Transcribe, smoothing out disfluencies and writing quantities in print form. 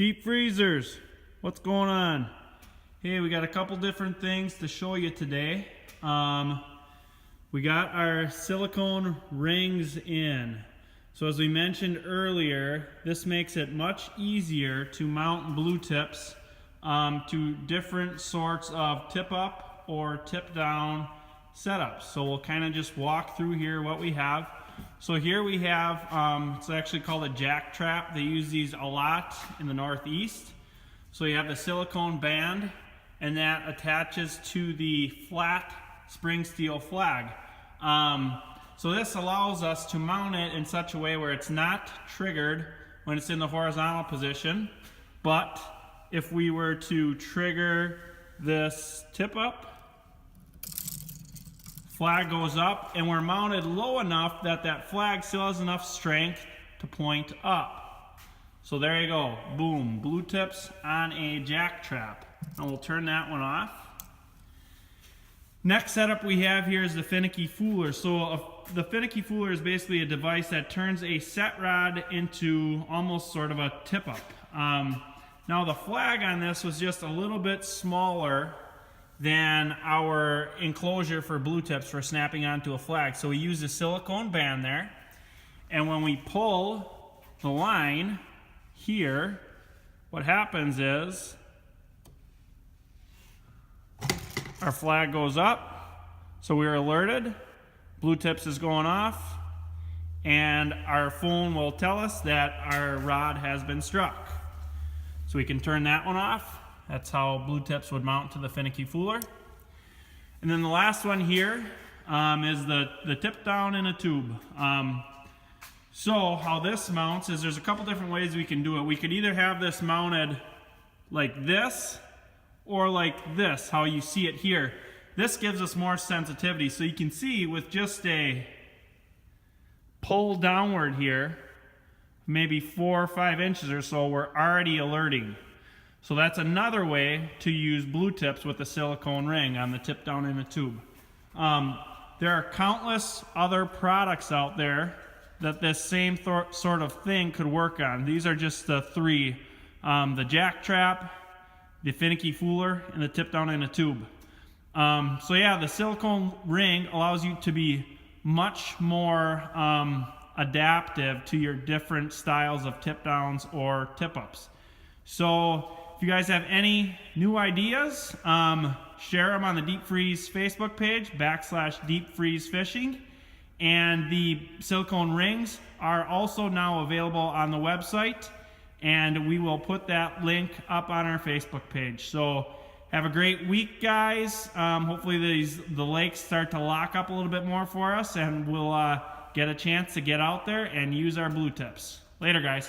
Deep freezers, what's going on? Hey, we got a couple different things to show you today. We got our silicone rings in. So as we mentioned earlier, this makes it much easier to mount BlueTipz to different sorts of tip up or tip down setups. So we'll kind of just walk through here what we have. So here we have, it's actually called a jack trap. They use these a lot in the Northeast. So you have the silicone band, and that attaches to the flat spring steel flag. So this allows us to mount it in such a way where it's not triggered when it's in the horizontal position, but if we were to trigger this tip up, flag goes up, and we're mounted low enough that that flag still has enough strength to point up. So there you go, boom, BlueTipz on a jack trap. And we'll turn that one off. Next setup we have here is the finicky fooler. So the finicky fooler is basically a device that turns a set rod into almost sort of a tip up. Now the flag on this was just a little bit smaller than our enclosure for BlueTipz for snapping onto a flag. So we use a silicone band there, and when we pull the line here, what happens is our flag goes up, so we're alerted, BlueTipz is going off, and our phone will tell us that our rod has been struck. So we can turn that one off. That's how BlueTipz would mount to the finicky fooler. And then the last one here is the tip down in a tube. So how this mounts is there's a couple different ways we can do it. We could either have this mounted like this or like this, how you see it here. This gives us more sensitivity. So you can see with just a pull downward here, maybe 4 or 5 inches or so, we're already alerting. So that's another way to use BlueTipz with a silicone ring on the tip down in a tube. There are countless other products out there that this same sort of thing could work on. These are just the three, the jack trap, the finicky fooler, and the tip down in a tube. So yeah, the silicone ring allows you to be much more adaptive to your different styles of tip downs or tip ups. So if you guys have any new ideas, share them on the Deep Freeze Facebook page, /DeepFreezeFishing. And the silicone rings are also now available on the website, and we will put that link up on our Facebook page. So have a great week, guys. Hopefully the lakes start to lock up a little bit more for us, and we'll get a chance to get out there and use our BlueTipz. Later, guys.